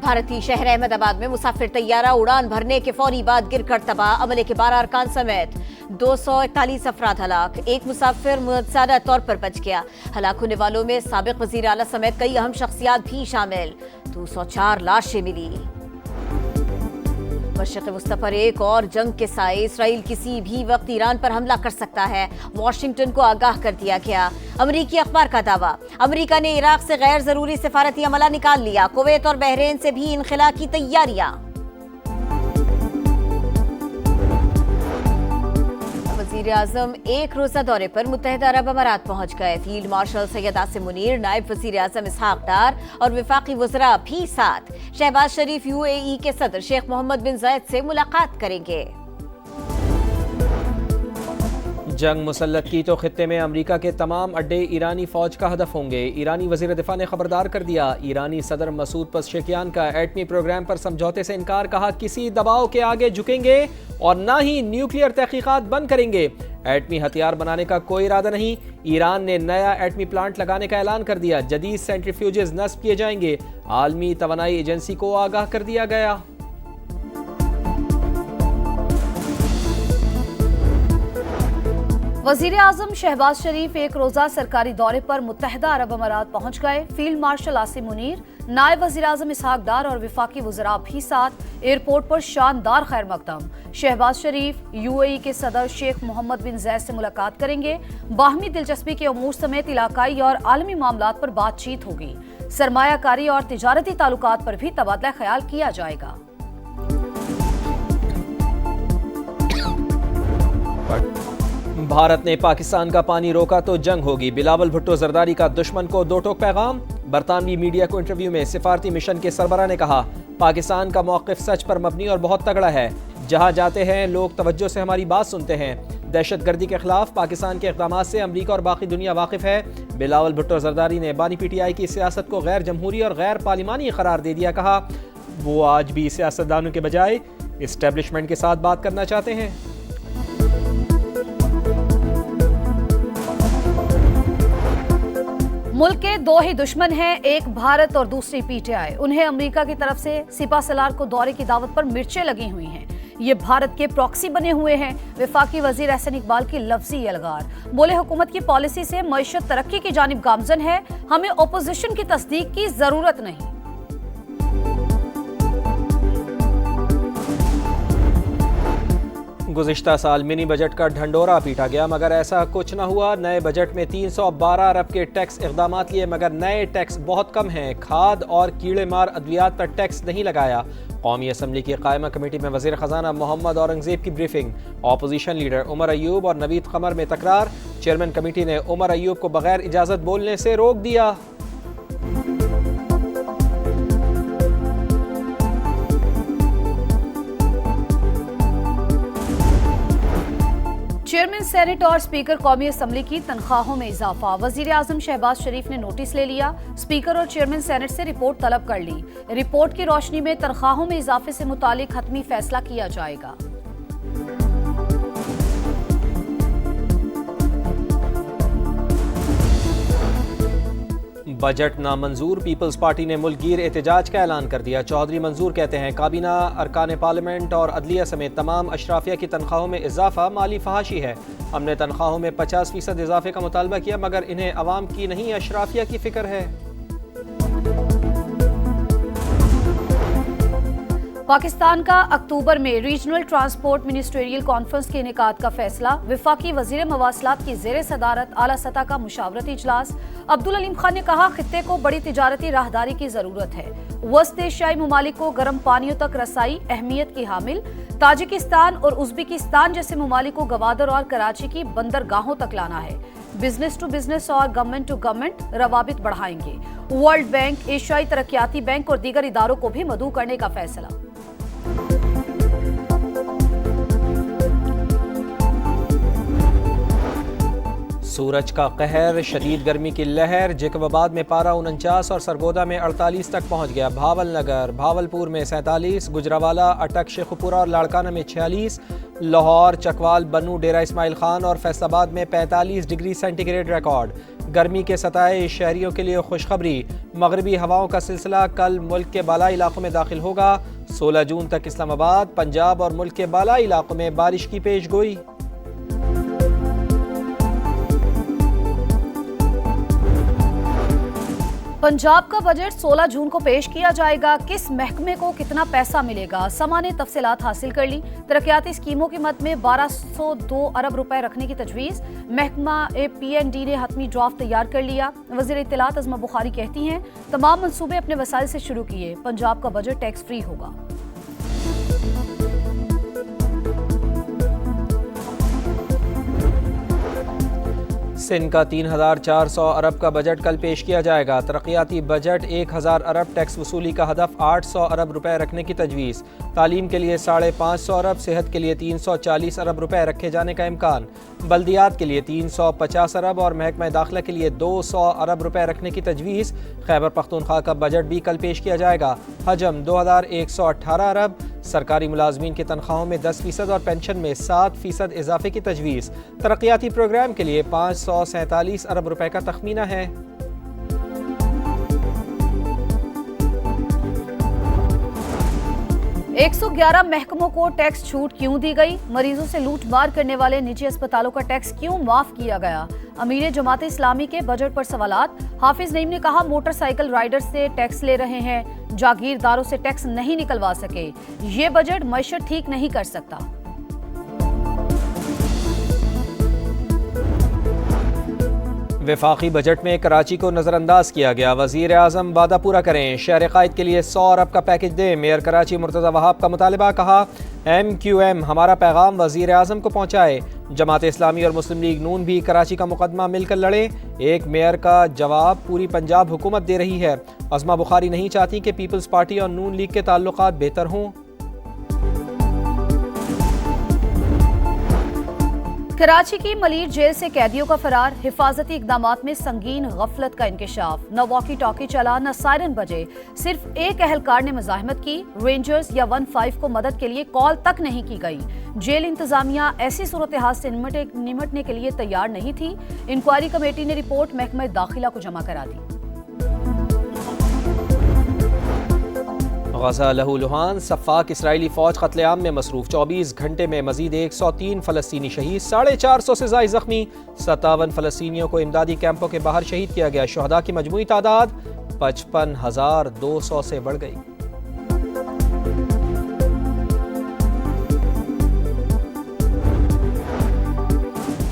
भारतीय शहर अहमदाबाद में मुसाफिर तैयारा उड़ान भरने के फौरी बाद गिरकर तबाह। अमले के 12 अरकान समेत 241 अफराद हलाक। एक मुसाफिर मुअज्जज़ाना तौर पर बच गया। हलाक होने वालों में साबिक वज़ीर आला समेत कई अहम शख्सियात भी शामिल। 204 लाशें मिली। मशरिक़ वस्ती पर एक और जंग के साए। इसराइल किसी भी वक्त ईरान पर हमला कर सकता है। वाशिंगटन को आगाह कर दिया गया। अमरीकी अखबार का दावा, अमरीका ने इराक से गैर जरूरी सिफारती अमला निकाल लिया। कुवैत और बहरीन से भी इनखला की तैयारियां। वज़ीर आज़म एक रोजा दौरे पर मुत्तहिदा अरब अमारात पहुंच गए। फील्ड मार्शल सैयद आसिम मुनीर, नायब वज़ीर आज़म इसहाक डार और वफाकी वज़रा भी साथ। शहबाज शरीफ UAE के सदर शेख मोहम्मद बिन जायद से मुलाकात करेंगे। जंग मुसल्लत की तो खित्ते में अमरीका के तमाम अड्डे ईरानी फौज का हदफ होंगे। ईरानी वज़ीर दिफा ने खबरदार कर दिया। ईरानी सदर मसूद पज़ेश्कियान का एटमी प्रोग्राम पर समझौते से इनकार। कहा किसी दबाव के आगे झुकेंगे और ना ही न्यूक्लियर तहकीकात बंद करेंगे। एटमी हथियार बनाने का कोई इरादा नहीं। ईरान ने नया एटमी प्लांट लगाने का ऐलान कर दिया। जदीद सेंट्रीफ्यूजेस नस्ब किए जाएंगे। आलमी तवानाई एजेंसी को आगाह कर दिया गया। वज़ीर आज़म शहबाज शरीफ एक रोजा सरकारी दौरे पर मुत्तहिदा अरब अमारात पहुंच गए। फील्ड मार्शल आसिम मुनीर, नायब वज़ीर आज़म इसहाक डार और वफाकी वज़रा भी साथ। एयरपोर्ट पर शानदार खैर मकदम। शहबाज शरीफ UAE के सदर शेख मोहम्मद बिन जायद से मुलाकात करेंगे। बाहमी दिलचस्पी के अमूर समेत इलाकाई और आलमी मामलात पर बातचीत होगी। सरमायाकारी और तिजारती ताल्लुकात पर भी तबादला ख्याल किया जाएगा। भारत ने पाकिस्तान का पानी रोका तो जंग होगी। बिलावल भुट्टो जरदारी का दुश्मन को दो टोक पैगाम। बरतानवी मीडिया को इंटरव्यू में सिफारती मिशन के सरबराह ने कहा पाकिस्तान का मौक़िफ़ सच पर मबनी और बहुत तगड़ा है। जहां जाते हैं लोग तवज्जो से हमारी बात सुनते हैं। दहशतगर्दी के खिलाफ पाकिस्तान के इक़दाम से अमरीका और बाकी दुनिया वाकिफ़ है। बिलावल भुट्टो जरदारी ने बानी PTI की सियासत को गैर जमहूरी और गैर पार्लिमानी करार दे दिया। कहा वो आज भी सियासतदानों के बजाय इस्टेब्लिशमेंट के साथ बात करना चाहते हैं। मुल्क के दो ही दुश्मन हैं, एक भारत और दूसरी PTI। उन्हें अमेरिका की तरफ से सिपा सलार को दौरे की दावत पर मिर्चें लगी हुई हैं। ये भारत के प्रॉक्सी बने हुए हैं। वफाकी वजीर एहसन इकबाल की लफ्जी अलगार बोले हुकूमत की पॉलिसी से मईशत तरक्की की जानिब गामजन है। हमें ओपोजिशन की तस्दीक की जरूरत नहीं। गुज़िश्ता साल मिनी बजट का ढंडोरा पीटा गया मगर ऐसा कुछ न हुआ। नए बजट में 312 अरब के टैक्स इक़दाम लिए मगर नए टैक्स बहुत कम हैं। खाद और कीड़े मार अद्वियात पर टैक्स नहीं लगाया। कौमी असम्बली की कायमा कमेटी में वज़ीर ख़जाना मोहम्मद औरंगज़ेब की briefing. Opposition leader Umar Ayub और नवीद क़मर में तकरार। चेयरमैन कमेटी ने उमर अयूब को बगैर इजाज़त बोलने से रोक दिया। चेयरमैन सेनेट और स्पीकर कौमी असम्बली की तनख्वाहों में इजाफा। वजीर आजम शहबाज शरीफ ने नोटिस ले लिया। स्पीकर और चेयरमैन सेनेट से रिपोर्ट तलब कर ली। रिपोर्ट की रोशनी में तनख्वाहों में इजाफे से मुतालिक हतमी फैसला किया जाएगा। बजट नामंजूर। पीपल्स पार्टी ने मुल्कगीर एहतजाज का ऐलान कर दिया। चौधरी मंजूर कहते हैं काबीना अरकान पार्लियामेंट और अदलिया समेत तमाम अशराफिया की तनख्वाहों में इजाफा माली फहाशी है। हमने तनख्वाहों में 50% इजाफे का मुतालबा किया मगर इन्हें अवाम की नहीं अशराफिया की फिक्र है। पाकिस्तान का अक्टूबर में रीजनल ट्रांसपोर्ट मिनिस्ट्रियल कॉन्फ्रेंस के इनेकाद का फैसला। वफाकी वजीर मवासलात की जेर सदारत आला सतह का मुशावरती इजलास। अब्दुल अलीम खान ने कहा खित्ते को बड़ी तिजारती राहदारी की जरूरत है। वस्त एशियाई ममालिक को गर्म पानियों तक रसाई अहमियत की हामिल। ताजिकिस्तान और उज्बेकिस्तान जैसे ममालिक को गवादर और कराची की बंदरगाहों तक लाना है। बिजनेस टू बिजनेस और गवर्नमेंट टू गवर्नमेंट रवाबित बढ़ाएंगे। वर्ल्ड बैंक, एशियाई तरक्याती बैंक और दीगर इदारों को भी मदऊ करने का फैसला। सूरज का कहर, शदीद गर्मी की लहर। जैकबाबाद में पारा 49 और सरगोदा में 48 तक पहुंच गया। भावलनगर, भावलपुर में 47, गुजरावाला, अटक, शेखुपुरा और लाड़काना में 46, लाहौर, चकवाल, बनू, डेरा इस्माइल खान और फैसलाबाद में 45 डिग्री सेंटीग्रेड रिकॉर्ड। गर्मी के सताए शहरियों के लिए खुशखबरी, मगरबी हवाओं का सिलसिला कल मुल्क के बालाई इलाकों में दाखिल होगा। 16 जून तक इस्लामाबाद, पंजाब और मुल्क के बालाई इलाकों में बारिश की पेशगोई। पंजाब का बजट 16 जून को पेश किया जाएगा। किस महकमे को कितना पैसा मिलेगा, समा ने तफसीलात हासिल कर ली। तरक्याती स्कीमों की मद में 1202 अरब रुपए रखने की तजवीज़। महकमा PND ने हतमी ड्राफ्ट तैयार कर लिया। वज़ीर इत्तलात अज़मा बुखारी कहती हैं, तमाम मंसूबे अपने वसाइल से शुरू किए। पंजाब का बजट टैक्स फ्री होगा। सिंध का 3400 अरब का बजट कल पेश किया जाएगा। तरक्याती बजट 1000 अरब, टैक्स वसूली का हदफ 800 अरब रुपए रखने की तजवीज़। तालीम के लिए 550 अरब, सेहत के लिए 340 अरब रुपए रखे जाने का इम्कान। बल्दियात के लिए 350 अरब और महकमा दाखिला के लिए 200 अरब रुपए रखने की तजवीज़। खैबर पख्तूनख्वा का बजट भी कल पेश किया जाएगा। हजम 2118 अरब। सरकारी मुलाजमीन की तनख्वाहों में 10% और पेंशन में 7% इजाफे की तजवीज़। तरक्याती प्रोग्राम के लिए 547 अरब रुपए का तखमीना है। एक 111 महकमों को टैक्स छूट क्यों दी गई? मरीजों से लूट मार करने वाले निजी अस्पतालों का टैक्स क्यों माफ किया गया? अमीर जमात इस्लामी के बजट पर सवालात। हाफिज नईम ने कहा, मोटरसाइकिल राइडर्स से टैक्स ले रहे हैं, जागीरदारों से टैक्स नहीं निकलवा सके। ये बजट मईशत ठीक नहीं कर सकता। वफाकी बजट में कराची को नज़रअंदाज किया गया। वज़ीर आज़म वादा पूरा करें, शहर क़ायद के लिए 100 अरब का पैकेज दें। मेयर कराची मुर्तज़ा वहाब का मुतालबा। कहा, MQM हमारा पैगाम वज़ीर आज़म को पहुँचाए। जमात इस्लामी और मुस्लिम लीग नून भी कराची का मुकदमा मिलकर लड़े। एक मेयर का जवाब, पूरी पंजाब हुकूमत दे रही है। अज़मा बुखारी नहीं चाहती कि पीपल्स पार्टी और नून लीग के ताल्लुकात बेहतर हों। कराची की मलीर जेल से कैदियों का फरार। हिफाजती इकदामात में संगीन गफलत का इंकशाफ। न वॉकी टॉकी चला, न सायरन बजे। सिर्फ एक अहलकार ने मज़ाहमत की। रेंजर्स या 15 को मदद के लिए कॉल तक नहीं की गई। जेल इंतजामिया ऐसी सूरत हाल से निमटने के लिए तैयार नहीं थी। इंक्वायरी कमेटी ने रिपोर्ट महकमा दाखिला को जमा करा दी। गजा लहूलुहान, सफ़ाक इसराइली फ़ौज कत्लेआम में मसरूफ़। 24 घंटे में मज़ीद 103 फ़लस्तीनी शहीद, 450 से ज़ायद ज़ख्मी। 57 फ़लस्तीनियों को इमदादी कैंपों के बाहर शहीद किया गया। शुहदा की मजमूई तादाद 55,200 से बढ़ गई।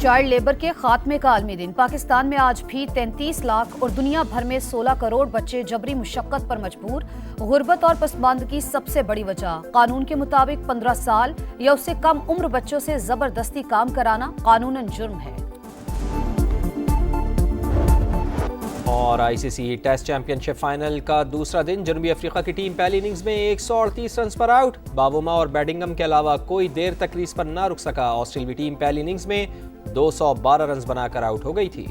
चाइल्ड लेबर के खात्मे का आलमी दिन। पाकिस्तान में आज भी 33 लाख और दुनिया भर में 16 करोड़ बच्चे जबरी मुशक्कत पर मजबूर। गुर्बत और पसमानदगी सबसे बड़ी वजह। कानून के मुताबिक 15 साल या उससे कम उम्र बच्चों से जबरदस्ती काम कराना कानूनन जुर्म है। और ICC टेस्ट चैंपियनशिप फाइनल का दूसरा दिन। जनूबी अफ्रीका की टीम पहली इनिंग्स में 138 रन पर आउट। बाबूमा और बैडिंगम के अलावा कोई देर तक क्रीज पर ना रुक सका। ऑस्ट्रेलियाई टीम पहली इनिंग्स में 212 रन बनाकर आउट हो गई थी।